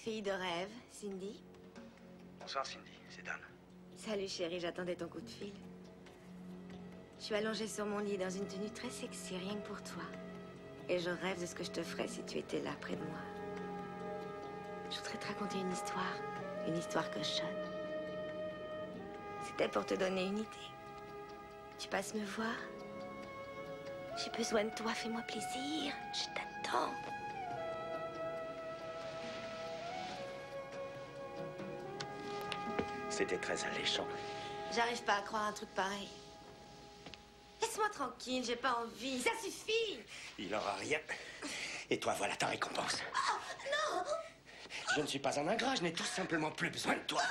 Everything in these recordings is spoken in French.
fille de rêve, Cindy. Bonsoir Cindy, c'est Dan. Salut chérie, j'attendais ton coup de fil. Je suis allongée sur mon lit dans une tenue très sexy, rien que pour toi. Et je rêve de ce que je te ferais si tu étais là près de moi. Je voudrais te raconter une histoire cochonne. C'était pour te donner une idée. Tu passes me voir? J'ai besoin de toi, fais-moi plaisir. Je t'attends. C'était très alléchant. J'arrive pas à croire un truc pareil. Laisse-moi tranquille, j'ai pas envie. Ça suffit! Il aura rien. Et toi, voilà ta récompense. Oh, non! Je ne suis pas un ingrat, je n'ai tout simplement plus besoin de toi.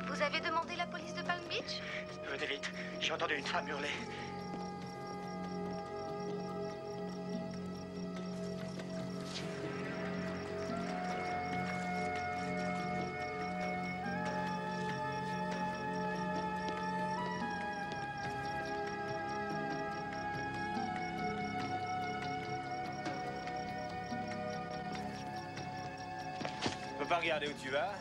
Vous avez demandé la police de Palm Beach? Venez vite, j'ai entendu une femme hurler. Tu peux pas regarder où tu vas?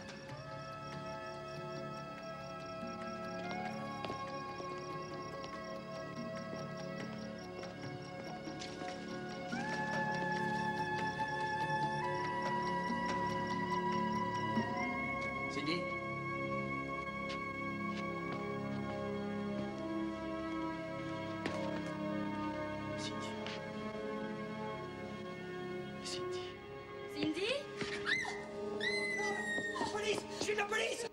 Cindy? Cindy. Cindy. Cindy? Police! Je suis de la police!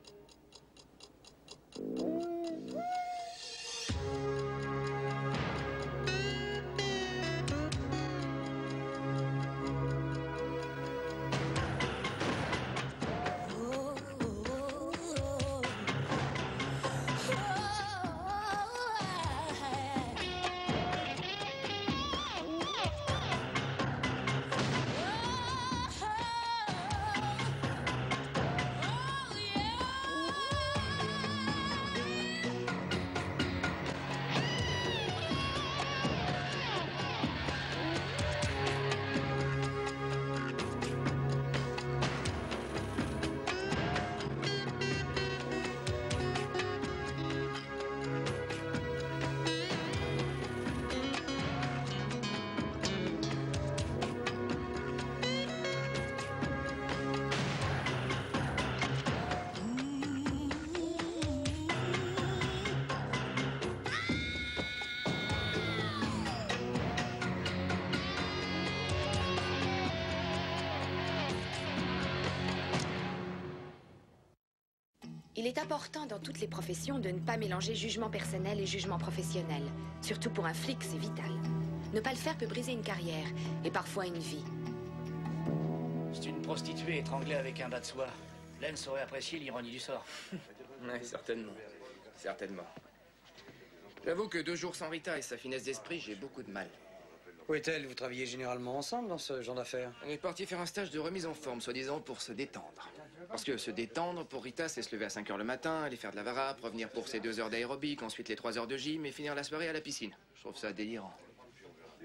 Il est important dans toutes les professions de ne pas mélanger jugement personnel et jugement professionnel. Surtout pour un flic, c'est vital. Ne pas le faire peut briser une carrière et parfois une vie. C'est une prostituée étranglée avec un bas de soie. Len saurait apprécier l'ironie du sort. Oui, certainement. Certainement. J'avoue que 2 jours sans Rita et sa finesse d'esprit, j'ai beaucoup de mal. Où est-elle? Vous travaillez généralement ensemble dans ce genre d'affaires? On est parti faire un stage de remise en forme, soi-disant pour se détendre. Parce que se détendre, pour Rita, c'est se lever à 5 h le matin, aller faire de la varap, revenir pour ses 2 heures d'aérobic, ensuite les 3 heures de gym et finir la soirée à la piscine. Je trouve ça délirant.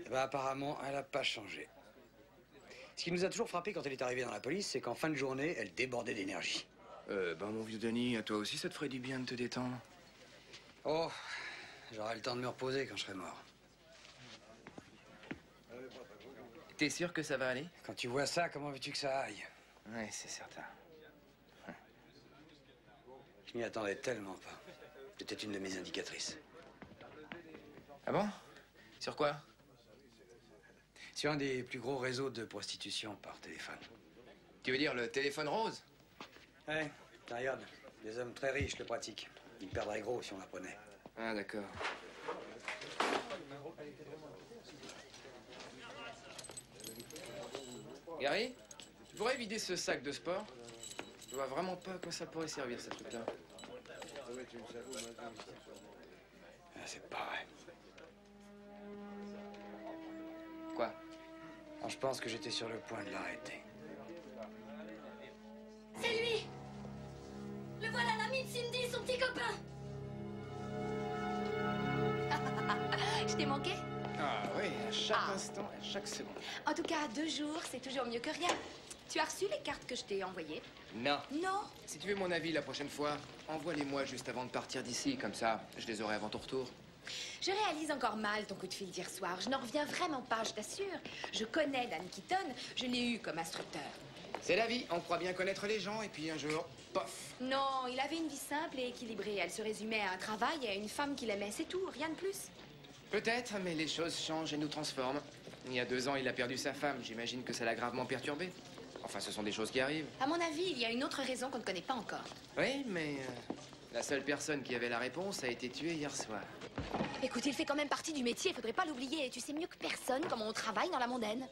Eh ben, apparemment, elle n'a pas changé. Ce qui nous a toujours frappé quand elle est arrivée dans la police, c'est qu'en fin de journée, elle débordait d'énergie. Mon vieux Denis, à toi aussi, ça te ferait du bien de te détendre. Oh, j'aurai le temps de me reposer quand je serai mort. T'es sûr que ça va aller? Quand tu vois ça, comment veux-tu que ça aille? Oui, c'est certain. Je m'y attendais tellement pas. C'était une de mes indicatrices. Ah bon? Sur quoi? Sur un des plus gros réseaux de prostitution par téléphone. Tu veux dire le téléphone rose? Ouais, regarde, des hommes très riches le pratiquent. Ils perdraient gros si on l'apprenait. Ah, d'accord. Gary, tu pourrais vider ce sac de sport? Je vois vraiment pas à quoi ça pourrait servir, ce truc-là. Ah, c'est pas vrai. Quoi? Alors, je pense que j'étais sur le point de l'arrêter. C'est lui! Le voilà, l'ami de Cindy, son petit copain! Je t'ai manqué? Ah oui, chaque instant, à chaque seconde. En tout cas, 2 jours, c'est toujours mieux que rien. Tu as reçu les cartes que je t'ai envoyées? Non. Non. Si tu veux mon avis la prochaine fois, envoie-les-moi juste avant de partir d'ici, comme ça, je les aurai avant ton retour. Je réalise encore mal ton coup de fil d'hier soir. Je n'en reviens vraiment pas, je t'assure. Je connais Dan Keaton, je l'ai eu comme instructeur. C'est la vie, on croit bien connaître les gens, et puis un jour, pof. Non, il avait une vie simple et équilibrée. Elle se résumait à un travail et à une femme qu'il aimait, c'est tout, rien de plus. Peut-être, mais les choses changent et nous transforment. Il y a 2 ans, il a perdu sa femme. J'imagine que ça l'a gravement perturbé. Enfin, ce sont des choses qui arrivent. À mon avis, il y a une autre raison qu'on ne connaît pas encore. Oui, mais la seule personne qui avait la réponse a été tuée hier soir. Écoute, il fait quand même partie du métier, faudrait pas l'oublier. Tu sais mieux que personne comment on travaille dans la mondaine.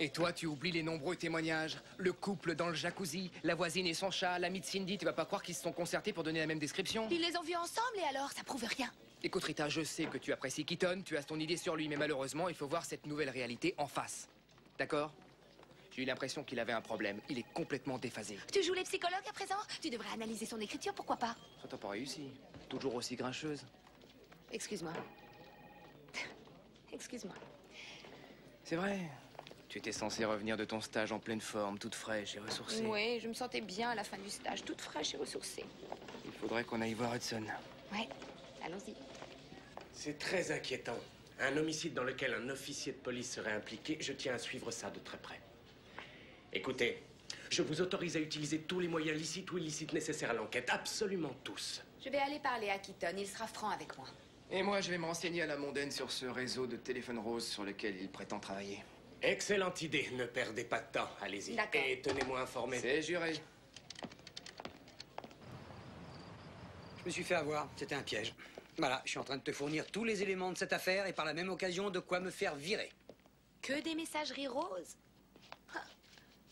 Et toi, tu oublies les nombreux témoignages. Le couple dans le jacuzzi, la voisine et son chat, l'ami de Cindy. Tu vas pas croire qu'ils se sont concertés pour donner la même description? Ils les ont vus ensemble et alors, ça prouve rien. Écoute, Rita, je sais que tu apprécies Keaton, tu as ton idée sur lui, mais malheureusement, il faut voir cette nouvelle réalité en face. D'accord? J'ai eu l'impression qu'il avait un problème. Il est complètement déphasé. Tu joues les psychologues à présent? Tu devrais analyser son écriture, pourquoi pas? Ça t'a pas réussi. Toujours aussi grincheuse. Excuse-moi. Excuse-moi. C'est vrai. Tu étais censée revenir de ton stage en pleine forme, toute fraîche et ressourcée. Oui, je me sentais bien à la fin du stage, toute fraîche et ressourcée. Il faudrait qu'on aille voir Hudson. Ouais, allons-y. C'est très inquiétant. Un homicide dans lequel un officier de police serait impliqué, je tiens à suivre ça de très près. Écoutez, je vous autorise à utiliser tous les moyens licites ou illicites nécessaires à l'enquête, absolument tous. Je vais aller parler à Keaton, il sera franc avec moi. Et moi, je vais me renseigner à la mondaine sur ce réseau de téléphone rose sur lequel il prétend travailler. Excellente idée, ne perdez pas de temps, allez-y. D'accord. Et tenez-moi informé. C'est juré. Je me suis fait avoir, c'était un piège. Voilà, je suis en train de te fournir tous les éléments de cette affaire et par la même occasion de quoi me faire virer. Que des messageries roses?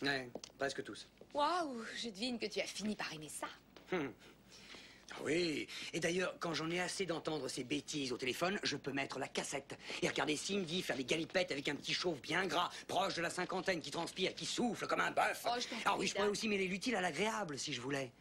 Ouais, presque tous. Waouh, je devine que tu as fini par aimer ça. Oui, et d'ailleurs, quand j'en ai assez d'entendre ces bêtises au téléphone, je peux mettre la cassette et regarder Cindy faire des galipettes avec un petit chauve bien gras, proche de la cinquantaine, qui transpire, qui souffle comme un bœuf. Oh, je t'en Ah prie, oui, je pourrais Dan. aussi mêler l'utile à l'agréable, si je voulais.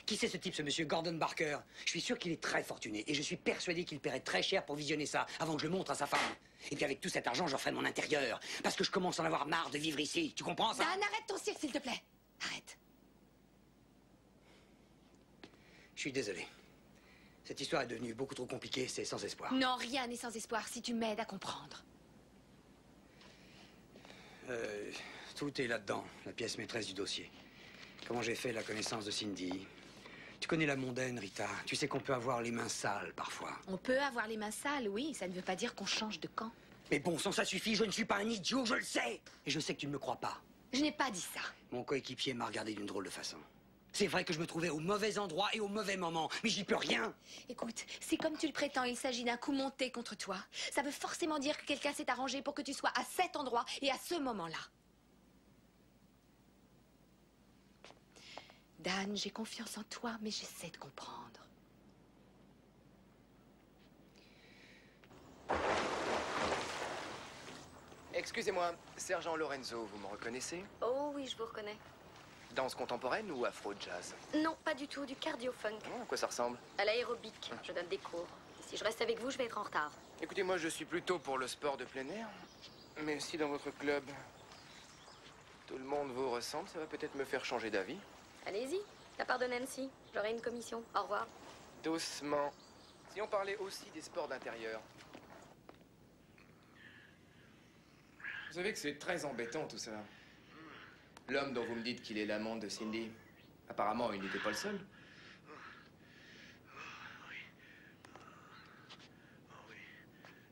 Qui c'est ce type, ce monsieur Gordon Barker? Je suis sûr qu'il est très fortuné et je suis persuadé qu'il paierait très cher pour visionner ça avant que je le montre à sa femme. Et puis avec tout cet argent, j'en ferai mon intérieur. Parce que je commence à en avoir marre de vivre ici. Tu comprends ça? Dan, arrête ton cirque, s'il te plaît. Arrête. Je suis désolé. Cette histoire est devenue beaucoup trop compliquée, c'est sans espoir. Non, rien n'est sans espoir si tu m'aides à comprendre. Tout est là-dedans, la pièce maîtresse du dossier. Comment j'ai fait la connaissance de Cindy. Tu connais la mondaine, Rita. Tu sais qu'on peut avoir les mains sales, parfois. On peut avoir les mains sales, oui, ça ne veut pas dire qu'on change de camp. Mais bon sang, ça suffit, je ne suis pas un idiot, je le sais. Et je sais que tu ne me crois pas. Je n'ai pas dit ça. Mon coéquipier m'a regardé d'une drôle de façon. C'est vrai que je me trouvais au mauvais endroit et au mauvais moment, mais j'y peux rien. Écoute, si comme tu le prétends, il s'agit d'un coup monté contre toi, ça veut forcément dire que quelqu'un s'est arrangé pour que tu sois à cet endroit et à ce moment-là. Dan, j'ai confiance en toi, mais j'essaie de comprendre. Excusez-moi, Sergent Lorenzo, vous me reconnaissez? Oh oui, je vous reconnais. Danse contemporaine ou afro-jazz? Non, pas du tout, du cardio-funk. À quoi ça ressemble? À l'aérobic, je donne des cours. Et si je reste avec vous, je vais être en retard. Écoutez, moi je suis plutôt pour le sport de plein air. Mais si dans votre club, tout le monde vous ressemble, ça va peut-être me faire changer d'avis. Allez-y, la part de Nancy. J'aurai une commission. Au revoir. Doucement. Si on parlait aussi des sports d'intérieur. Vous savez que c'est très embêtant tout ça. L'homme dont vous me dites qu'il est l'amant de Cindy, apparemment il n'était pas le seul.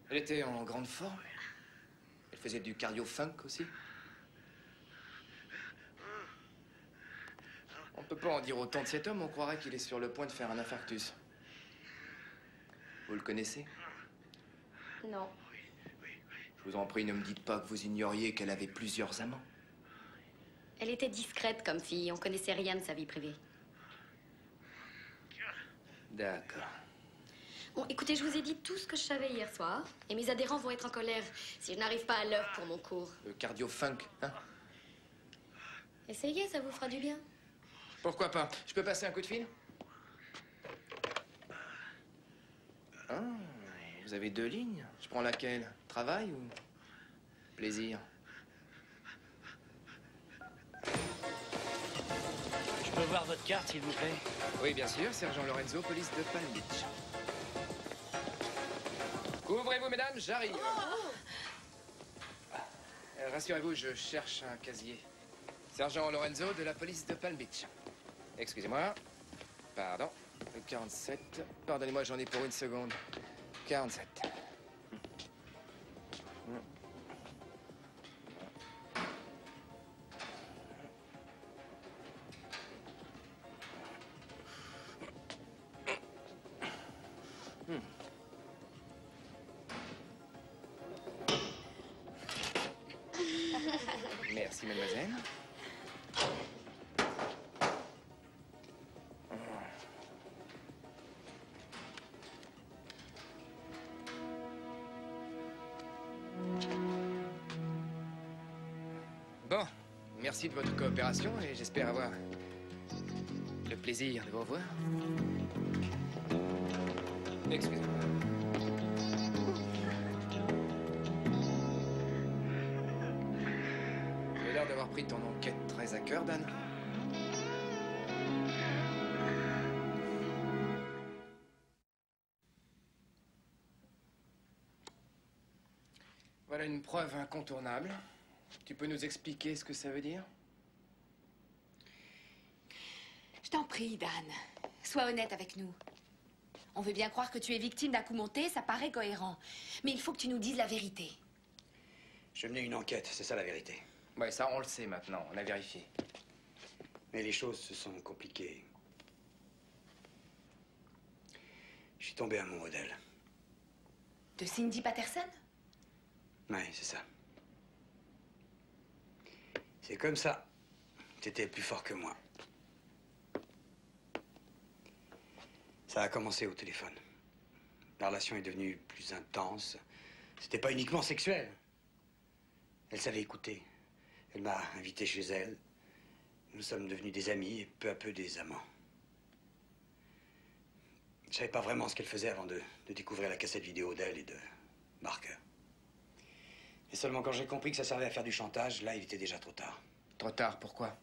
Elle était en grande forme. Elle faisait du cardio-funk aussi. On ne peut pas en dire autant de cet homme, on croirait qu'il est sur le point de faire un infarctus. Vous le connaissez? Non. Je vous en prie, ne me dites pas que vous ignoriez qu'elle avait plusieurs amants. Elle était discrète comme fille. On connaissait rien de sa vie privée. D'accord. Bon, écoutez, je vous ai dit tout ce que je savais hier soir. Et mes adhérents vont être en colère si je n'arrive pas à l'heure pour mon cours. Le cardio-funk, hein? Essayez, ça vous fera du bien. Pourquoi pas? Je peux passer un coup de fil? Ah, vous avez 2 lignes. Je prends laquelle? Travail ou... Plaisir. Je peux voir votre carte, s'il vous plaît? Oui, bien sûr, sergent Lorenzo, police de Palm Beach. Ouvrez-vous, mesdames, j'arrive. Rassurez-vous, je cherche un casier. Sergent Lorenzo de la police de Palm Beach. Excusez-moi. Pardon. 47. Pardonnez-moi, j'en ai pour une seconde. 47. Merci, mademoiselle. Bon, merci de votre coopération et j'espère avoir le plaisir de vous revoir. Excusez-moi. Tu as l'air d'avoir pris ton enquête très à cœur, Dan. Voilà une preuve incontournable. Tu peux nous expliquer ce que ça veut dire? Je t'en prie, Dan. Sois honnête avec nous. On veut bien croire que tu es victime d'un coup monté, ça paraît cohérent. Mais il faut que tu nous dises la vérité. Je menais une enquête, c'est ça la vérité. Ouais, ça, on le sait maintenant, on a vérifié. Mais les choses se sont compliquées. Je suis tombé amoureux d'elle. De Cindy Patterson? Oui, c'est ça. C'est comme ça. T'étais plus fort que moi. Ça a commencé au téléphone. La relation est devenue plus intense. C'était pas uniquement sexuel. Elle savait écouter. Elle m'a invité chez elle. Nous sommes devenus des amis et peu à peu des amants. Je savais pas vraiment ce qu'elle faisait avant de découvrir la cassette vidéo d'elle et de Barker. Et seulement quand j'ai compris que ça servait à faire du chantage, là, il était déjà trop tard. Trop tard, pourquoi?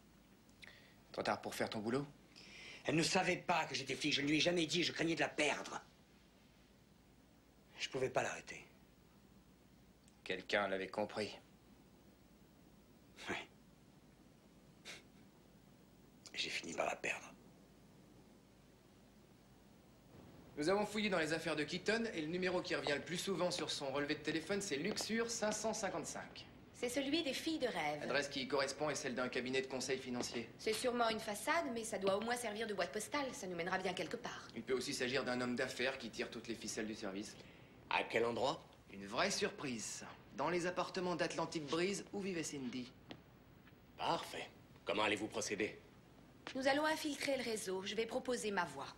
Trop tard pour faire ton boulot? Elle ne savait pas que j'étais flic. Je ne lui ai jamais dit. Je craignais de la perdre. Je pouvais pas l'arrêter. Quelqu'un l'avait compris. Oui. J'ai fini par la perdre. Nous avons fouillé dans les affaires de Keaton et le numéro qui revient le plus souvent sur son relevé de téléphone, c'est Luxure 555. C'est celui des filles de rêve. L'adresse qui y correspond est celle d'un cabinet de conseil financier. C'est sûrement une façade, mais ça doit au moins servir de boîte postale. Ça nous mènera bien quelque part. Il peut aussi s'agir d'un homme d'affaires qui tire toutes les ficelles du service. À quel endroit? Une vraie surprise. Dans les appartements d'Atlantic Breeze où vivait Cindy. Parfait. Comment allez-vous procéder? Nous allons infiltrer le réseau. Je vais proposer ma voix.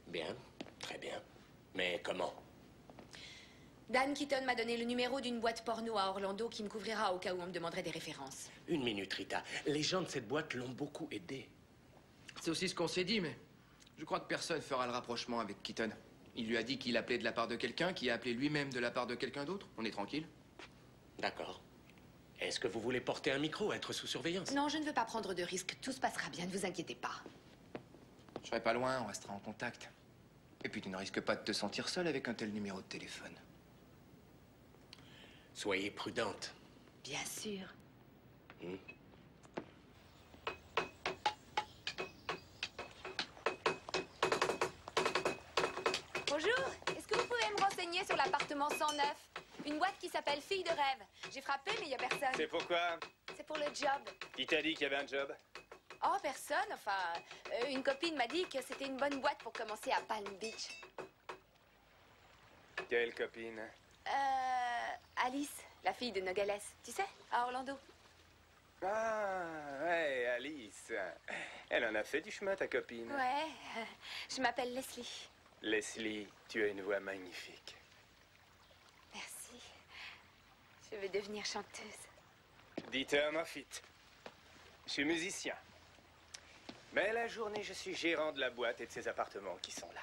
Bien, très bien. Mais comment? Dan Keaton m'a donné le numéro d'une boîte porno à Orlando qui me couvrira au cas où on me demanderait des références. Une minute, Rita. Les gens de cette boîte l'ont beaucoup aidé. C'est aussi ce qu'on s'est dit, mais je crois que personne fera le rapprochement avec Keaton. Il lui a dit qu'il appelait de la part de quelqu'un, qui a appelé lui-même de la part de quelqu'un d'autre. On est tranquille. D'accord. Est-ce que vous voulez porter un micro, être sous surveillance? Non, je ne veux pas prendre de risques. Tout se passera bien, ne vous inquiétez pas. Je serai pas loin, on restera en contact. Et puis tu ne risques pas de te sentir seul avec un tel numéro de téléphone. Soyez prudente. Bien sûr. Bonjour, est-ce que vous pouvez me renseigner sur l'appartement 109? Une boîte qui s'appelle Fille de rêve. J'ai frappé, mais il n'y a personne. C'est pourquoi? C'est pour le job. Qui t'a dit qu'il y avait un job? Oh, personne. Enfin, une copine m'a dit que c'était une bonne boîte pour commencer à Palm Beach. Quelle copine? Alice, la fille de Nogales. Tu sais, à Orlando. Ah, ouais, Alice. Elle en a fait du chemin, ta copine. Ouais, je m'appelle Leslie. Leslie, tu as une voix magnifique. Merci. Je veux devenir chanteuse. Dieter Moffitt. Je suis musicien. Mais la journée, je suis gérant de la boîte et de ses appartements qui sont là.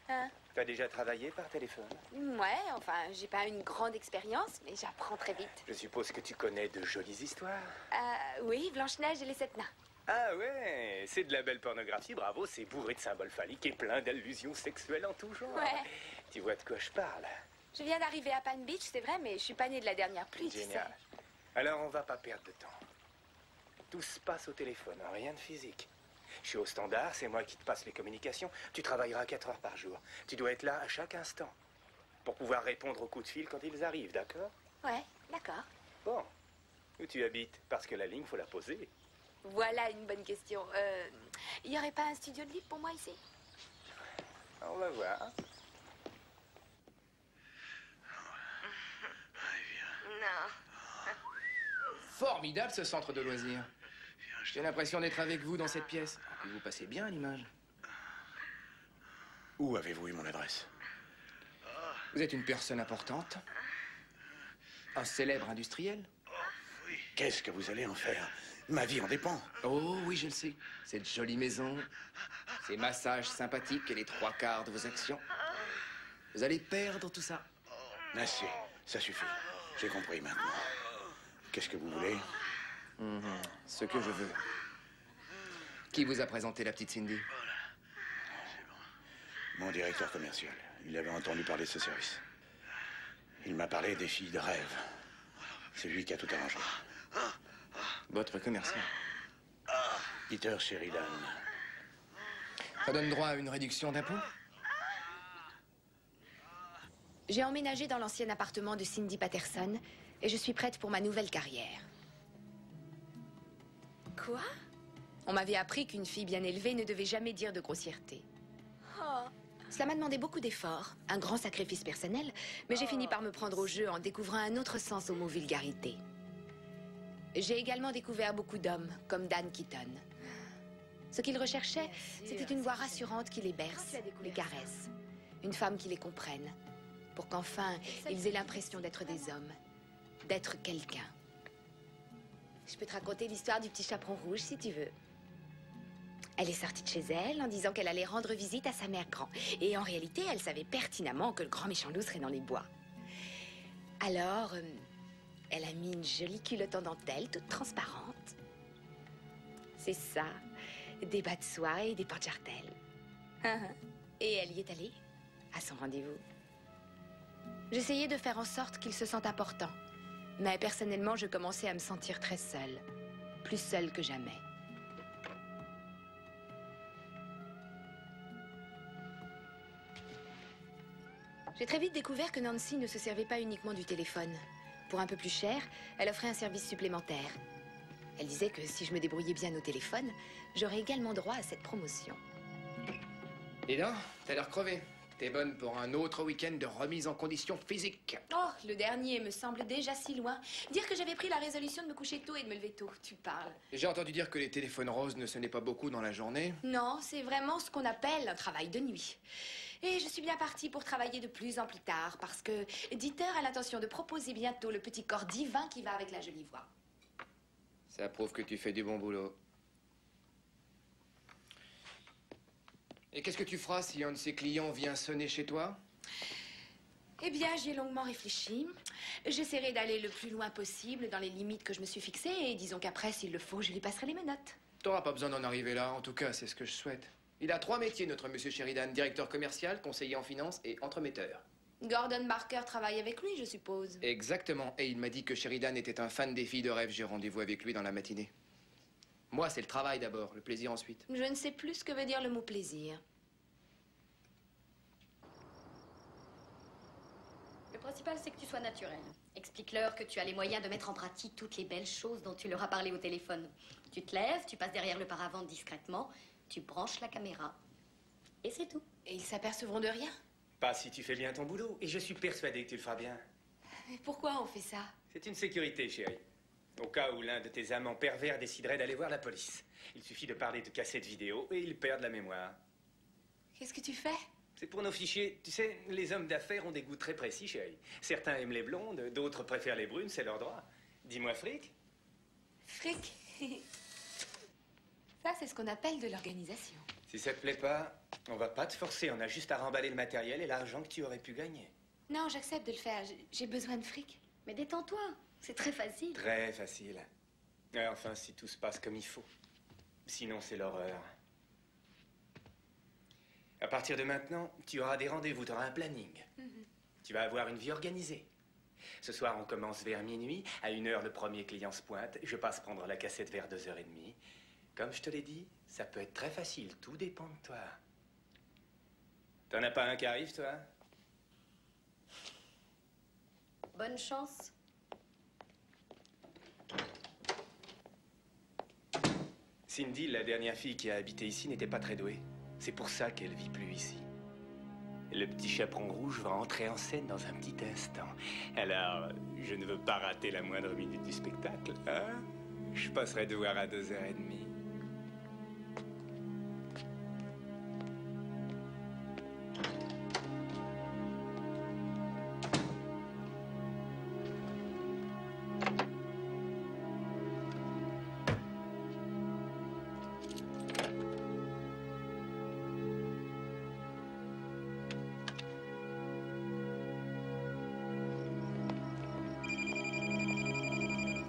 Hein? T'as déjà travaillé par téléphone? Ouais, enfin, j'ai pas une grande expérience, mais j'apprends très vite. Je suppose que tu connais de jolies histoires. Oui, Blanche-Neige et les 7 nains. Ah ouais, c'est de la belle pornographie, bravo, c'est bourré de symboles phalliques et plein d'allusions sexuelles en tout genre. Ouais. Tu vois de quoi je parle? Je viens d'arriver à Palm Beach, c'est vrai, mais je suis pas née de la dernière pluie, tu sais. Génial. Alors on va pas perdre de temps. Tout se passe au téléphone, rien de physique. Je suis au standard, c'est moi qui te passe les communications. Tu travailleras 4 heures par jour. Tu dois être là à chaque instant. Pour pouvoir répondre aux coups de fil quand ils arrivent, d'accord? Ouais, d'accord. Bon. Où tu habites? Parce que la ligne, faut la poser. Voilà une bonne question. Il y aurait pas un studio de libre pour moi ici? On va voir. Non. Formidable ce centre de loisirs. J'ai l'impression d'être avec vous dans cette pièce. Et vous passez bien à l'image. Où avez-vous eu mon adresse? Vous êtes une personne importante. Un célèbre industriel. Qu'est-ce que vous allez en faire? Ma vie en dépend. Oh oui, je le sais. Cette jolie maison, ces massages sympathiques et les 3/4 de vos actions. Vous allez perdre tout ça. Assez, ça suffit. J'ai compris maintenant. Qu'est-ce que vous voulez? Ce que je veux. Qui vous a présenté la petite Cindy? Mon directeur commercial. Il avait entendu parler de ce service. Il m'a parlé des filles de rêve. C'est lui qui a tout arrangé. Votre commercial. Peter Sheridan. Ça donne droit à une réduction d'impôt? J'ai emménagé dans l'ancien appartement de Cindy Patterson et je suis prête pour ma nouvelle carrière. Quoi? On m'avait appris qu'une fille bien élevée ne devait jamais dire de grossièreté. Oh. Cela m'a demandé beaucoup d'efforts, un grand sacrifice personnel, mais j'ai fini par me prendre au jeu en découvrant un autre sens au mot vulgarité. J'ai également découvert beaucoup d'hommes, comme Dan Keaton. Ce qu'ils recherchaient, c'était une voix rassurante qui les berce, les caresse. Une femme qui les comprenne, pour qu'enfin, ils aient l'impression d'être des hommes, d'être quelqu'un. Je peux te raconter l'histoire du petit chaperon rouge, si tu veux. Elle est sortie de chez elle en disant qu'elle allait rendre visite à sa mère grand. Et en réalité, elle savait pertinemment que le grand méchant loup serait dans les bois. Alors, elle a mis une jolie culotte en dentelle, toute transparente. C'est ça, des bas de soie et des porte-jartelles. Et elle y est allée, à son rendez-vous. J'essayais de faire en sorte qu'il se sente important. Mais personnellement, je commençais à me sentir très seule. Plus seule que jamais. J'ai très vite découvert que Nancy ne se servait pas uniquement du téléphone. Pour un peu plus cher, elle offrait un service supplémentaire. Elle disait que si je me débrouillais bien au téléphone, j'aurais également droit à cette promotion. Dis donc, t'as l'air crevé. T'es bonne pour un autre week-end de remise en condition physique. Oh, le dernier me semble déjà si loin. Dire que j'avais pris la résolution de me coucher tôt et de me lever tôt, tu parles. J'ai entendu dire que les téléphones roses ne sonnaient pas beaucoup dans la journée. Non, c'est vraiment ce qu'on appelle un travail de nuit. Et je suis bien partie pour travailler de plus en plus tard, parce que Dieter a l'intention de proposer bientôt le petit corps divin qui va avec la jolie voix. Ça prouve que tu fais du bon boulot. Et qu'est-ce que tu feras si un de ces clients vient sonner chez toi? Eh bien, j'y ai longuement réfléchi. J'essaierai d'aller le plus loin possible dans les limites que je me suis fixées, et disons qu'après, s'il le faut, je lui passerai les menottes. T'auras pas besoin d'en arriver là, en tout cas, c'est ce que je souhaite. Il a 3 métiers, notre monsieur Sheridan. Directeur commercial, conseiller en finance et entremetteur. Gordon Barker travaille avec lui, je suppose. Exactement. Et il m'a dit que Sheridan était un fan des filles de rêve. J'ai rendez-vous avec lui dans la matinée. Moi, c'est le travail d'abord, le plaisir ensuite. Je ne sais plus ce que veut dire le mot plaisir. Le principal, c'est que tu sois naturel. Explique-leur que tu as les moyens de mettre en pratique toutes les belles choses dont tu leur as parlé au téléphone. Tu te lèves, tu passes derrière le paravent discrètement, tu branches la caméra. Et c'est tout. Et ils s'apercevront de rien? Pas si tu fais bien ton boulot. Et je suis persuadé que tu le feras bien. Mais pourquoi on fait ça? C'est une sécurité, chérie. Au cas où l'un de tes amants pervers déciderait d'aller voir la police. Il suffit de parler de cassettes vidéo et ils perdent la mémoire. Qu'est-ce que tu fais? C'est pour nos fichiers. Tu sais, les hommes d'affaires ont des goûts très précis, chérie. Certains aiment les blondes, d'autres préfèrent les brunes, c'est leur droit. Dis-moi, fric. Fric. Ça, c'est ce qu'on appelle de l'organisation. Si ça te plaît pas, on va pas te forcer. On a juste à remballer le matériel et l'argent que tu aurais pu gagner. Non, j'accepte de le faire. J'ai besoin de fric. Mais détends-toi, c'est très facile. Très facile. Enfin, si tout se passe comme il faut. Sinon, c'est l'horreur. À partir de maintenant, tu auras des rendez-vous, tu auras un planning. Tu vas avoir une vie organisée. Ce soir, on commence vers minuit. À 1h, le premier client se pointe. Je passe prendre la cassette vers 2h30. Comme je te l'ai dit, ça peut être très facile. Tout dépend de toi. T'en as pas un qui arrive, toi? Bonne chance. Cindy, la dernière fille qui a habité ici, n'était pas très douée. C'est pour ça qu'elle vit plus ici. Le petit chaperon rouge va entrer en scène dans un petit instant. Alors, je ne veux pas rater la moindre minute du spectacle, hein? Je passerai de voir à 2h30.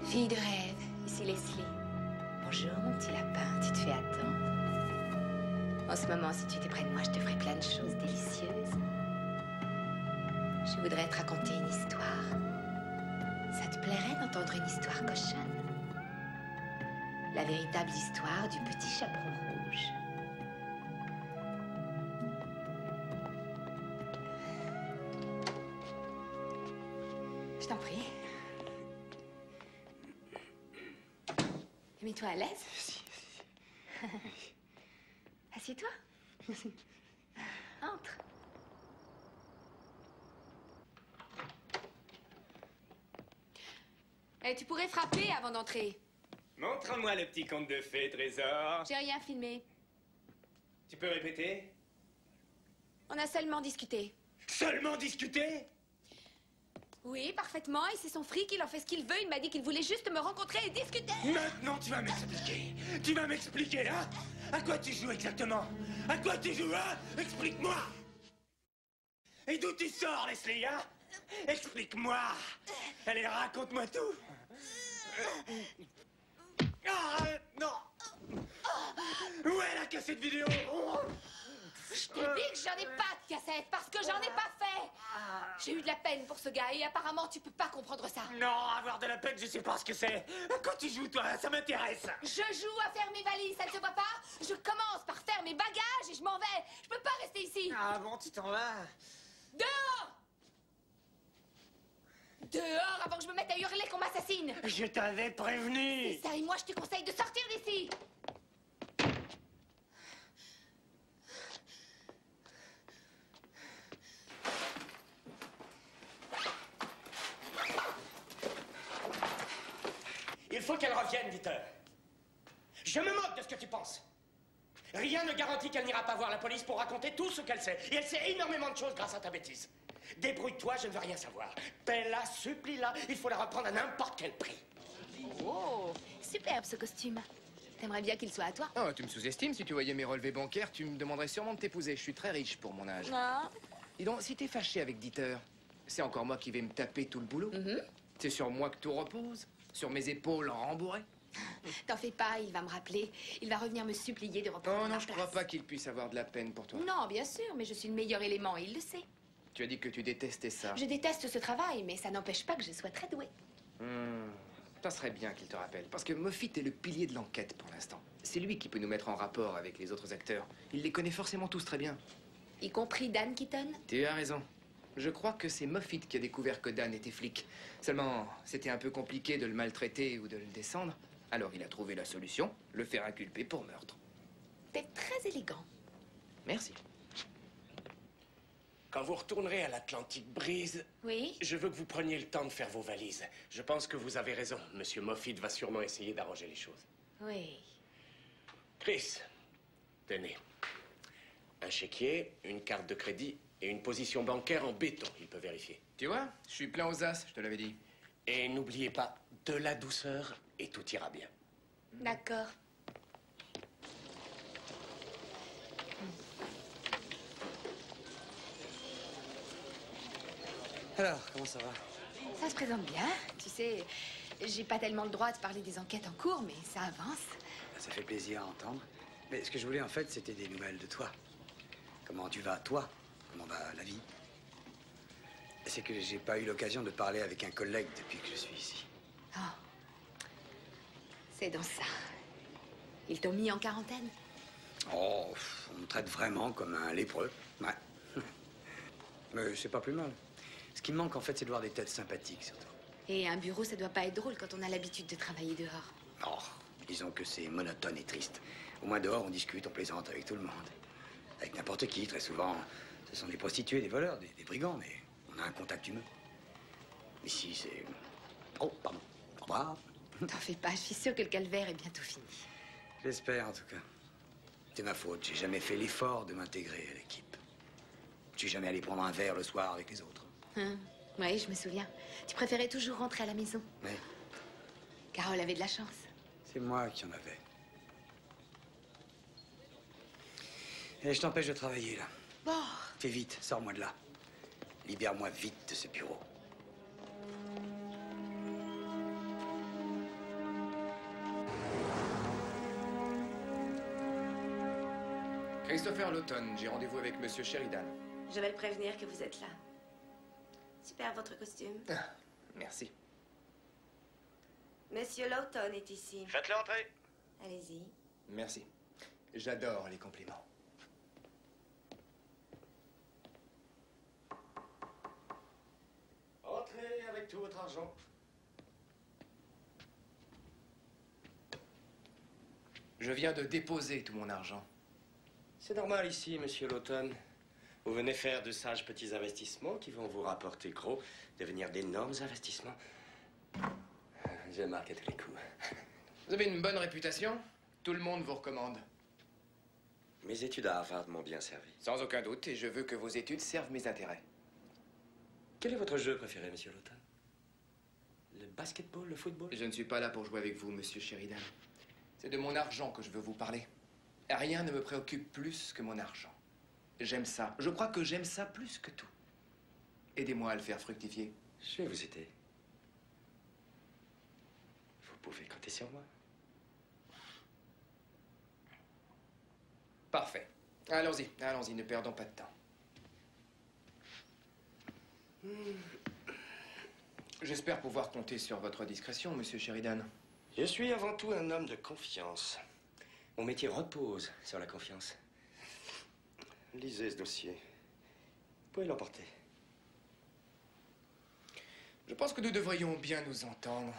Fille de rêve, ici Leslie. Bonjour, mon petit lapin, tu te fais attendre. En ce moment, si tu étais près de moi, je te ferais plein de choses délicieuses. Je voudrais te raconter une histoire. Ça te plairait d'entendre une histoire cochonne? La véritable histoire du petit chaperon rouge. Je t'en prie. Mets-toi à l'aise. Assieds-toi. Entre. Eh, tu pourrais frapper avant d'entrer. Montre-moi le petit conte de fées, Trésor. J'ai rien filmé. Tu peux répéter? On a seulement discuté. Seulement discuter? Oui, parfaitement, et c'est son fric, il en fait ce qu'il veut. Il m'a dit qu'il voulait juste me rencontrer et discuter. Maintenant, tu vas m'expliquer. Tu vas m'expliquer, hein? À quoi tu joues exactement? À quoi tu joues, hein? Explique-moi! Et d'où tu sors, Leslie, hein? Explique-moi! Allez, raconte-moi tout! Ah, non! Où est la cassette vidéo? Je t'ai dit que j'en ai pas de cassette, parce que j'en ai pas fait. J'ai eu de la peine pour ce gars, et apparemment, tu peux pas comprendre ça. Non, avoir de la peine, je sais pas ce que c'est. À quoi tu joues, toi? Ça m'intéresse. Je joue à faire mes valises, ça ne se voit pas? Je commence par faire mes bagages et je m'en vais. Je peux pas rester ici. Ah bon, tu t'en vas? Dehors! Dehors avant que je me mette à hurler qu'on m'assassine. Je t'avais prévenu. C'est ça, et moi, je te conseille de sortir d'ici. Il faut qu'elle revienne, Dieter. Je me moque de ce que tu penses. Rien ne garantit qu'elle n'ira pas voir la police pour raconter tout ce qu'elle sait. Et elle sait énormément de choses grâce à ta bêtise. Débrouille-toi, je ne veux rien savoir. Paie-la, supplie-la, il faut la reprendre à n'importe quel prix. Oh, superbe ce costume. T'aimerais bien qu'il soit à toi? Oh, tu me sous-estimes. Si tu voyais mes relevés bancaires, tu me demanderais sûrement de t'épouser. Je suis très riche pour mon âge. Non. Dis donc, si t'es fâché avec Dieter, c'est encore moi qui vais me taper tout le boulot. C'est sur moi que tout repose. Sur mes épaules rembourrées. T'en fais pas, il va me rappeler. Il va revenir me supplier de reprendre Oh non, ma je place. crois pas qu'il puisse avoir de la peine pour toi. Non, bien sûr, mais je suis le meilleur élément et il le sait. Tu as dit que tu détestais ça. Je déteste ce travail, mais ça n'empêche pas que je sois très douée. Ça serait bien qu'il te rappelle. Parce que Moffitt est le pilier de l'enquête pour l'instant. C'est lui qui peut nous mettre en rapport avec les autres acteurs. Il les connaît forcément tous très bien. Y compris Dan Keaton? Tu as raison. Je crois que c'est Moffitt qui a découvert que Dan était flic. Seulement, c'était un peu compliqué de le maltraiter ou de le descendre. Alors il a trouvé la solution, le faire inculper pour meurtre. T'es très élégant. Merci. Quand vous retournerez à l'Atlantic Breeze, Oui? je veux que vous preniez le temps de faire vos valises. Je pense que vous avez raison. Monsieur Moffitt va sûrement essayer d'arranger les choses. Oui. Chris, tenez. Un chéquier, une carte de crédit et une position bancaire en béton. Il peut vérifier. Tu vois, je suis plein aux as, je te l'avais dit. Et n'oubliez pas, de la douceur et tout ira bien. D'accord. Alors, comment ça va? Ça se présente bien. Tu sais, j'ai pas tellement le droit de parler des enquêtes en cours, mais ça avance. Ça fait plaisir à entendre. Mais ce que je voulais, en fait, c'était des nouvelles de toi. Comment tu vas, toi? Comment va la vie? C'est que j'ai pas eu l'occasion de parler avec un collègue depuis que je suis ici. Oh. C'est dans ça. Ils t'ont mis en quarantaine? Oh, on me traite vraiment comme un lépreux. Ouais. Mais c'est pas plus mal. Ce qui me manque, en fait, c'est de voir des têtes sympathiques, surtout. Et un bureau, ça doit pas être drôle quand on a l'habitude de travailler dehors. Oh, disons que c'est monotone et triste. Au moins dehors, on discute, on plaisante avec tout le monde. Avec n'importe qui, très souvent. Ce sont des prostituées, des voleurs, des brigands, mais on a un contact humain. Ici, c'est... Oh, pardon. Au revoir. T'en fais pas, je suis sûre que le calvaire est bientôt fini. J'espère, en tout cas. C'est ma faute, j'ai jamais fait l'effort de m'intégrer à l'équipe. Je suis jamais allé prendre un verre le soir avec les autres. Oui, je me souviens. Tu préférais toujours rentrer à la maison. Oui. Carole avait de la chance. C'est moi qui en avais. Et je t'empêche de travailler, là. Bon. Fais vite, sors-moi de là. Libère-moi vite de ce bureau. Christopher Lawton, j'ai rendez-vous avec Monsieur Sheridan. Je vais le prévenir que vous êtes là. Super, votre costume. Ah, merci. Monsieur Lawton est ici. Faites-le entrer. Allez-y. Merci. J'adore les compliments. Entrez avec tout votre argent. Je viens de déposer tout mon argent. C'est normal ici, monsieur Lawton. Vous venez faire de sages petits investissements qui vont vous rapporter gros, devenir d'énormes investissements. Je marque à tous les coups. Vous avez une bonne réputation. Tout le monde vous recommande. Mes études à Harvard m'ont bien servi. Sans aucun doute, et je veux que vos études servent mes intérêts. Quel est votre jeu préféré, monsieur Lawton? Le basketball, le football? Je ne suis pas là pour jouer avec vous, monsieur Sheridan. C'est de mon argent que je veux vous parler. Rien ne me préoccupe plus que mon argent. J'aime ça. Je crois que j'aime ça plus que tout. Aidez-moi à le faire fructifier. Je vais vous aider. Vous pouvez compter sur moi. Parfait. Allons-y, allons-y, ne perdons pas de temps. J'espère pouvoir compter sur votre discrétion, monsieur Sheridan. Je suis avant tout un homme de confiance. Mon métier repose sur la confiance. Lisez ce dossier. Vous pouvez l'emporter. Je pense que nous devrions bien nous entendre.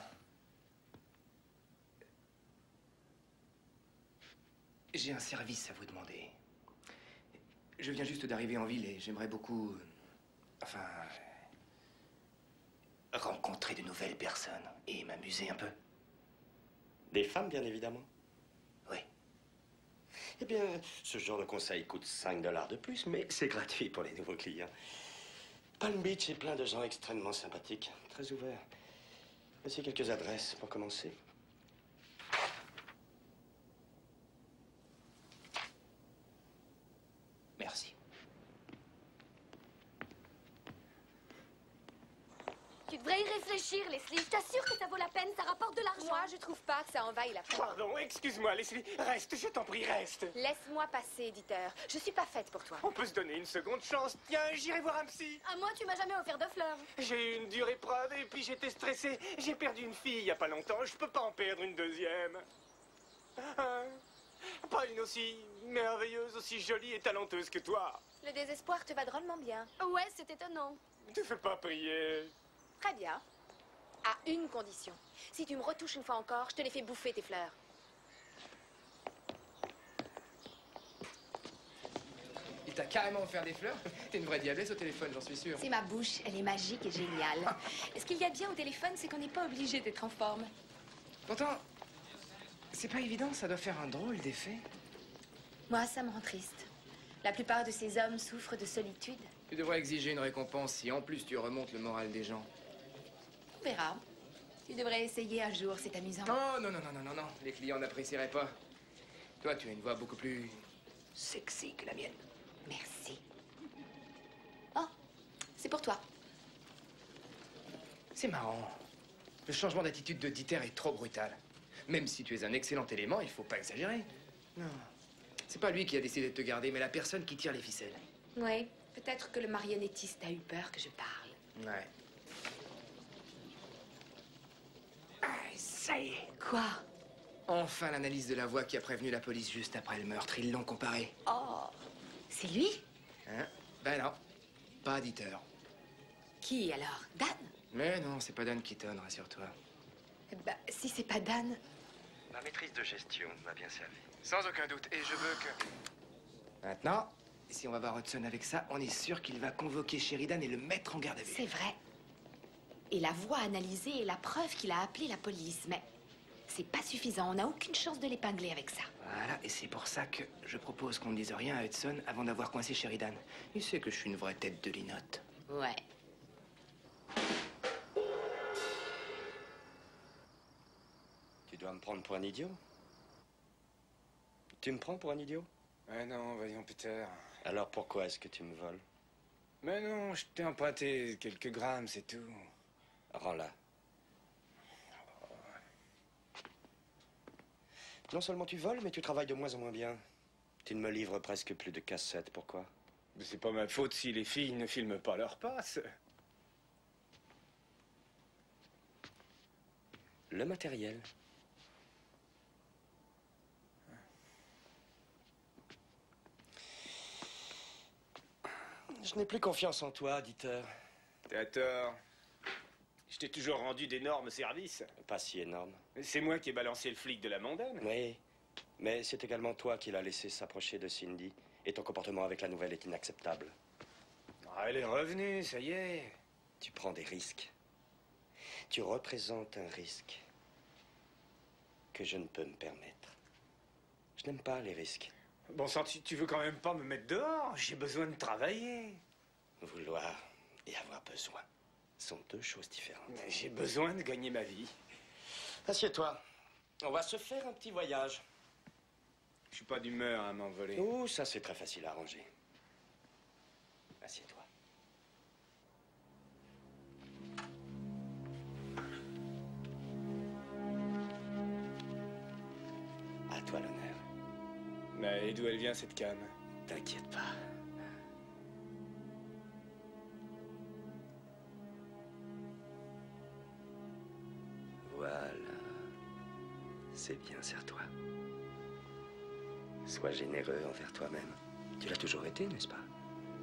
J'ai un service à vous demander. Je viens juste d'arriver en ville et j'aimerais beaucoup... Enfin... rencontrer de nouvelles personnes et m'amuser un peu. Des femmes, bien évidemment. Oui. Eh bien, ce genre de conseil coûte 5 $ de plus, mais c'est gratuit pour les nouveaux clients. Palm Beach est plein de gens extrêmement sympathiques, très ouverts. Voici quelques adresses pour commencer. Merci. Tu devrais y réfléchir, Leslie. Je t'assure que ça vaut la peine, ça rapporte de l'argent. Moi, je trouve pas que ça en vaille la peine. Pardon, excuse-moi, Leslie. Reste, je t'en prie, reste. Laisse-moi passer, éditeur. Je suis pas faite pour toi. On peut se donner une seconde chance. Tiens, j'irai voir un psy. À moi, tu m'as jamais offert de fleurs. J'ai eu une dure épreuve et puis j'étais stressé. J'ai perdu une fille il y a pas longtemps. Je peux pas en perdre une deuxième. Pas une aussi merveilleuse, aussi jolie et talenteuse que toi. Le désespoir te va drôlement bien. Ouais, c'est étonnant. Te fais pas prier. Très bien. À une condition. Si tu me retouches une fois encore, je te les fais bouffer tes fleurs. Il t'a carrément offert des fleurs? T'es une vraie diablesse au téléphone, j'en suis sûr. C'est ma bouche, elle est magique et géniale. Et ce qu'il y a de bien au téléphone, c'est qu'on n'est pas obligé d'être en forme. Pourtant, c'est pas évident, ça doit faire un drôle d'effet. Moi, ça me rend triste. La plupart de ces hommes souffrent de solitude. Tu devrais exiger une récompense si en plus tu remontes le moral des gens. On verra. Tu devrais essayer un jour, c'est amusant. Oh non, non, non, non, non, non. Les clients n'apprécieraient pas. Toi, tu as une voix beaucoup plus sexy que la mienne. Merci. Oh, c'est pour toi. C'est marrant. Le changement d'attitude de Dieter est trop brutal. Même si tu es un excellent élément, il faut pas exagérer. Non. C'est pas lui qui a décidé de te garder, mais la personne qui tire les ficelles. Ouais, peut-être que le marionnettiste a eu peur que je parle. Ouais. Ah, ça y est. Quoi? Enfin l'analyse de la voix qui a prévenu la police juste après le meurtre. Ils l'ont comparé. Oh, c'est lui? Hein? Ben non, pas Dieter. Qui alors? Dan? Mais non, c'est pas Dan Keaton, rassure-toi. Bah, si c'est pas Dan... Ma maîtrise de gestion m'a bien servi. Sans aucun doute. Et je veux que... Maintenant, si on va voir Hudson avec ça, on est sûr qu'il va convoquer Sheridan et le mettre en garde à vue. C'est vrai. Et la voix analysée est la preuve qu'il a appelé la police, mais c'est pas suffisant. On n'a aucune chance de l'épingler avec ça. Voilà, et c'est pour ça que je propose qu'on ne dise rien à Hudson avant d'avoir coincé Sheridan. Il sait que je suis une vraie tête de linotte. Ouais. Tu dois me prendre pour un idiot? Tu me prends pour un idiot? Ouais, non, voyons, Peter. Alors pourquoi est-ce que tu me voles? Mais non, je t'ai emprunté quelques grammes, c'est tout. Rends-la. Non seulement tu voles, mais tu travailles de moins en moins bien. Tu ne me livres presque plus de cassettes, pourquoi? Mais c'est pas ma faute si les filles ne filment pas leurs passes. Le matériel. Je n'ai plus confiance en toi, Dieter. T'as tort. Je t'ai toujours rendu d'énormes services. Pas si énorme. C'est moi qui ai balancé le flic de la mondaine. Oui, mais c'est également toi qui l'as laissé s'approcher de Cindy. Et ton comportement avec la nouvelle est inacceptable. Ah, elle est revenue, ça y est. Tu prends des risques. Tu représentes un risque que je ne peux me permettre. Je n'aime pas les risques. Bon sang, tu veux quand même pas me mettre dehors? J'ai besoin de travailler. Vouloir et avoir besoin sont deux choses différentes. Mais j'ai besoin de gagner ma vie. Assieds-toi. On va se faire un petit voyage. Je suis pas d'humeur à m'envoler. Oh, ça c'est très facile à arranger. Assieds-toi. À toi l'honneur. Mais d'où elle vient cette canne? T'inquiète pas. Voilà. C'est bien, serre-toi. Sois généreux envers toi-même. Tu l'as toujours été, n'est-ce pas?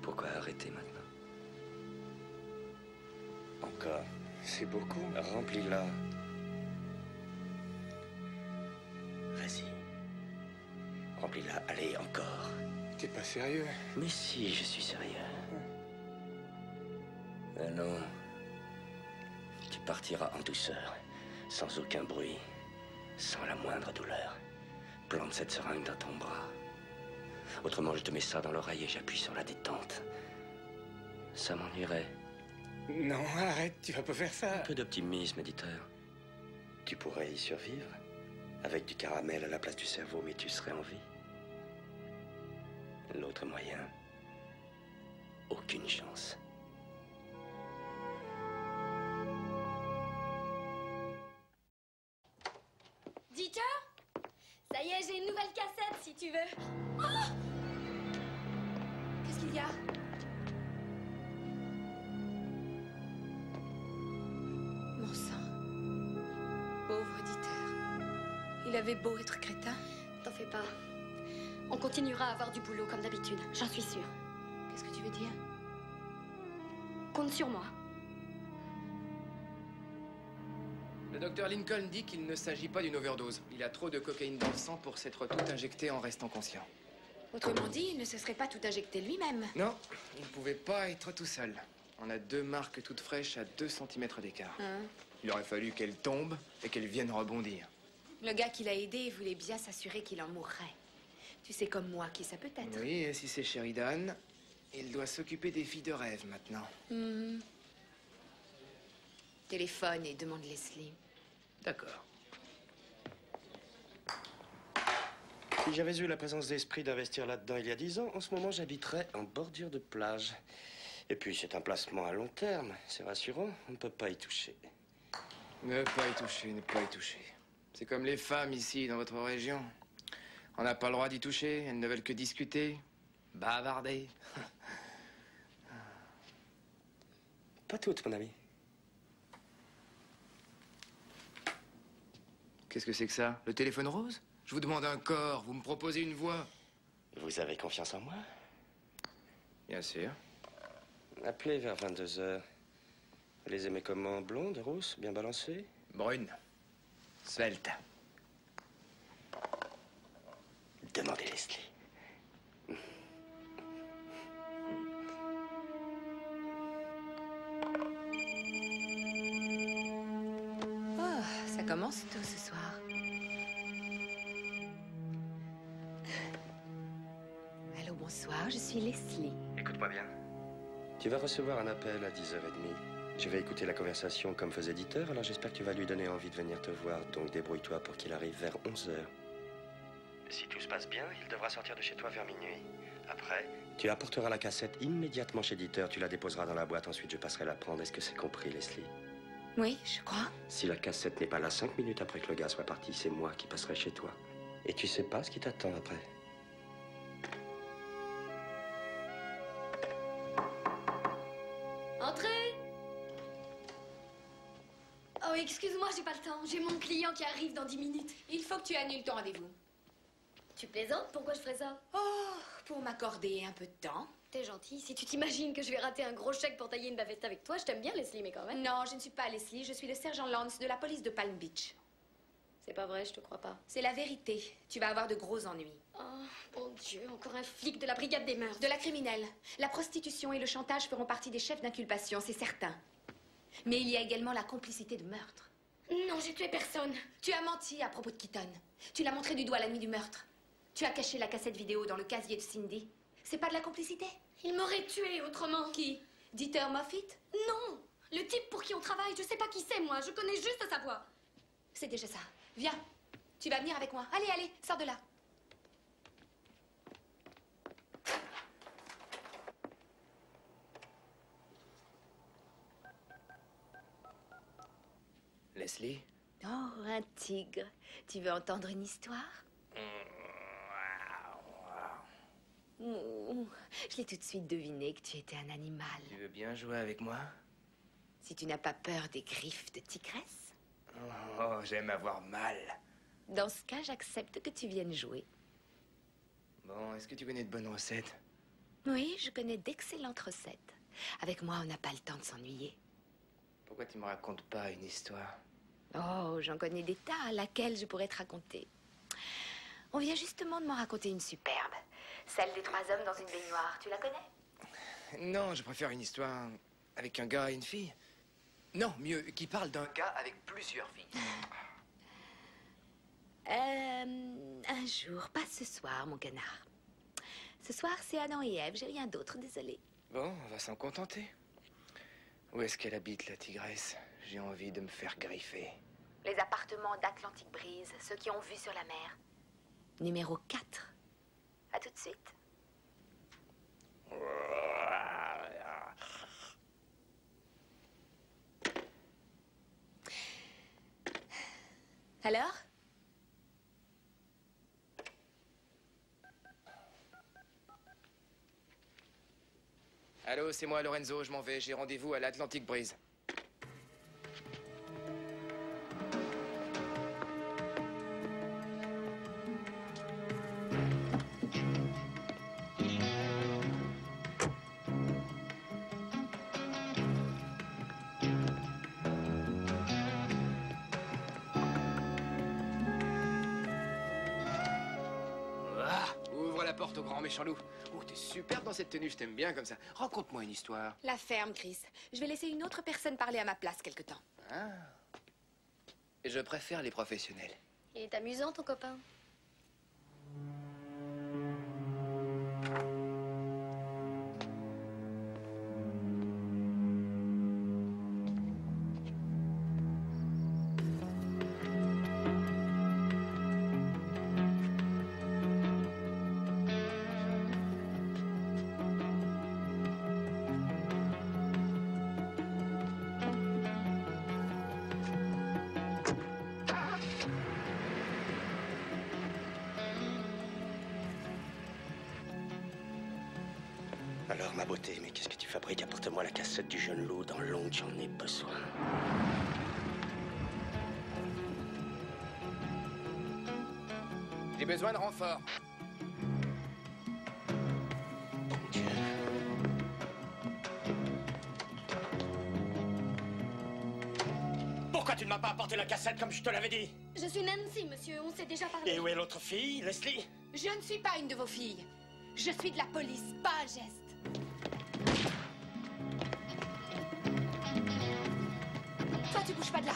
Pourquoi arrêter maintenant? Encore. C'est beaucoup. Remplis-la. Vas-y. Remplis-la. Allez, encore. T'es pas sérieux? Mais si, je suis sérieux. Mais non. Tu partiras en douceur, sans aucun bruit, sans la moindre douleur. Plante cette seringue dans ton bras. Autrement, je te mets ça dans l'oreille et j'appuie sur la détente. Ça m'ennuierait. Non, arrête, tu vas pas faire ça. Un peu d'optimisme, éditeur. Tu pourrais y survivre, avec du caramel à la place du cerveau, mais tu serais en vie. L'autre moyen, aucune chance. Dieter? Ça y est, j'ai une nouvelle cassette si tu veux. Oh! Qu'est-ce qu'il y a? Mon sang. Pauvre Dieter. Il avait beau être crétin. T'en fais pas. On continuera à avoir du boulot comme d'habitude, j'en suis sûre. Qu'est-ce que tu veux dire? Compte sur moi. Le docteur Lincoln dit qu'il ne s'agit pas d'une overdose. Il a trop de cocaïne dans le sang pour s'être tout injecté en restant conscient. Autrement dit, il ne se serait pas tout injecté lui-même. Non, il ne pouvait pas être tout seul. On a deux marques toutes fraîches à 2 cm d'écart. Hein? Il aurait fallu qu'elles tombent et qu'elles viennent rebondir. Le gars qui l'a aidé voulait bien s'assurer qu'il en mourrait. Tu sais comme moi qui ça peut être. Oui, et si c'est Sheridan, il doit s'occuper des filles de rêve maintenant. Téléphone et demande Leslie. D'accord. Si j'avais eu la présence d'esprit d'investir là-dedans il y a 10 ans, en ce moment j'habiterais en bordure de plage. Et puis, c'est un placement à long terme. C'est rassurant, on ne peut pas y toucher. Ne pas y toucher, ne pas y toucher. C'est comme les femmes ici, dans votre région. On n'a pas le droit d'y toucher, elles ne veulent que discuter, bavarder. Pas toutes, mon ami. Qu'est-ce que c'est que ça? Le téléphone rose? Je vous demande un corps, vous me proposez une voix. Vous avez confiance en moi? Bien sûr. Appelez vers 22h. Vous les aimez comment? Blondes, rousses, bien balancées? Brune. Svelte. Demandez Leslie. Oh, ça commence tôt ce soir. Allô, bonsoir, je suis Leslie. Écoute-moi bien. Tu vas recevoir un appel à 10h30. Je vais écouter la conversation comme faisait Dieter, alors j'espère que tu vas lui donner envie de venir te voir. Donc débrouille-toi pour qu'il arrive vers 11h. Si tout se passe bien, il devra sortir de chez toi vers minuit. Après, tu apporteras la cassette immédiatement chez Dieter. Tu la déposeras dans la boîte, ensuite je passerai la prendre. Est-ce que c'est compris, Leslie? Oui, je crois. Si la cassette n'est pas là 5 minutes après que le gars soit parti, c'est moi qui passerai chez toi. Et tu sais pas ce qui t'attend après. Entrez! Oh, excuse-moi, j'ai pas le temps. J'ai mon client qui arrive dans 10 minutes. Il faut que tu annules ton rendez-vous. Tu plaisantes? Pourquoi je ferais ça? Oh, pour m'accorder un peu de temps. T'es gentil. Si tu t'imagines que je vais rater un gros chèque pour tailler une bavette avec toi, je t'aime bien, Leslie, mais quand même. Non, je ne suis pas Leslie, je suis le sergent Lance de la police de Palm Beach. C'est pas vrai, je te crois pas. C'est la vérité. Tu vas avoir de gros ennuis. Oh, mon Dieu, encore un flic de la brigade des mœurs. De la criminelle. La prostitution et le chantage feront partie des chefs d'inculpation, c'est certain. Mais il y a également la complicité de meurtre. Non, j'ai tué personne. Tu as menti à propos de Keaton. Tu l'as montré du doigt la nuit du meurtre. Tu as caché la cassette vidéo dans le casier de Cindy. C'est pas de la complicité? Il m'aurait tué autrement. Qui? Dieter Moffitt? Non, le type pour qui on travaille, je sais pas qui c'est, moi. Je connais juste sa voix. C'est déjà ça. Viens. Tu vas venir avec moi. Allez, allez, sors de là. Leslie? Oh, un tigre. Tu veux entendre une histoire? Je l'ai tout de suite deviné que tu étais un animal. Tu veux bien jouer avec moi? Si tu n'as pas peur des griffes de tigresse? Oh, j'aime avoir mal. Dans ce cas, j'accepte que tu viennes jouer. Bon, est-ce que tu connais de bonnes recettes? Oui, je connais d'excellentes recettes. Avec moi, on n'a pas le temps de s'ennuyer. Pourquoi tu me racontes pas une histoire? Oh, j'en connais des tas à laquelle je pourrais te raconter. On vient justement de m'en raconter une superbe. Celle des 3 hommes dans une baignoire. Tu la connais? Non, je préfère une histoire avec un gars et une fille. Non, mieux, qui parle d'un gars avec plusieurs filles. Un jour, pas ce soir, mon canard. Ce soir, c'est Adam et Ève, j'ai rien d'autre, désolé. Bon, on va s'en contenter. Où est-ce qu'elle habite, la tigresse? J'ai envie de me faire griffer. Les appartements d'Atlantic Breeze, ceux qui ont vue sur la mer. Numéro 4. À tout de suite. Alors? Allô, c'est moi, Lorenzo, je m'en vais. J'ai rendez-vous à l'Atlantic Breeze. Ouvre la porte au grand méchant loup. Oh, t'es superbe dans cette tenue, je t'aime bien comme ça. Raconte-moi une histoire. La ferme, Chris. Je vais laisser une autre personne parler à ma place quelque temps. Ah. Je préfère les professionnels. Il est amusant, ton copain. Alors, ma beauté, mais qu'est-ce que tu fabriques? Apporte-moi la cassette du jeune loup dans l'ongle, j'en ai besoin. J'ai besoin de renfort. Bon Dieu. Pourquoi tu ne m'as pas apporté la cassette comme je te l'avais dit? Je suis Nancy, monsieur. On s'est déjà parlé. Et où est l'autre fille, Leslie? Je ne suis pas une de vos filles. Je suis de la police, pas un geste. Toi, tu bouges pas de là.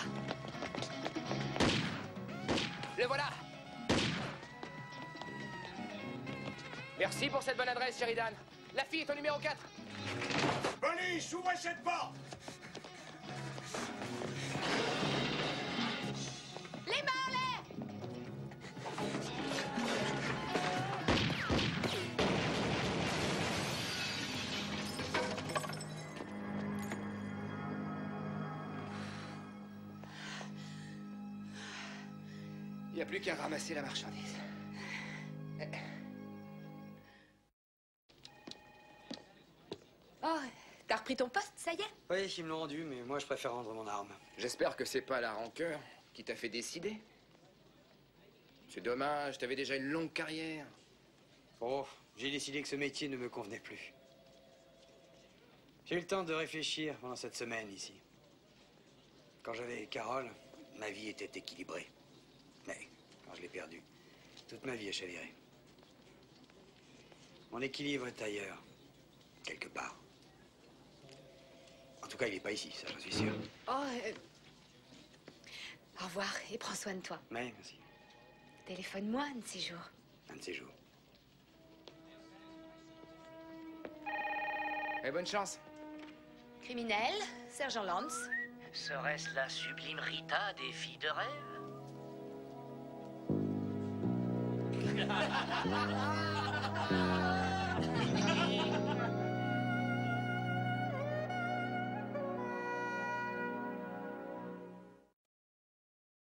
Le voilà. Merci pour cette bonne adresse, Sheridan. La fille est au numéro 4. Police, ouvrez cette porte! Les mains en l'air! Il n'y a plus qu'à ramasser la marchandise. Oh, t'as repris ton poste, ça y est? Oui, ils me l'ont rendu, mais moi je préfère rendre mon arme. J'espère que c'est pas la rancœur qui t'a fait décider. C'est dommage, t'avais déjà une longue carrière. Oh, j'ai décidé que ce métier ne me convenait plus. J'ai eu le temps de réfléchir pendant cette semaine ici. Quand j'avais Carole, ma vie était équilibrée. Mais quand je l'ai perdue, toute ma vie a chaviré. Mon équilibre est ailleurs, quelque part. En tout cas, il n'est pas ici, ça j'en suis sûr. Oh, au revoir et prends soin de toi. Mais, merci. Téléphone-moi un de ces jours. Un de ces jours. Et bonne chance. Criminel, sergent Lance. Serait-ce la sublime Rita des filles de rêve?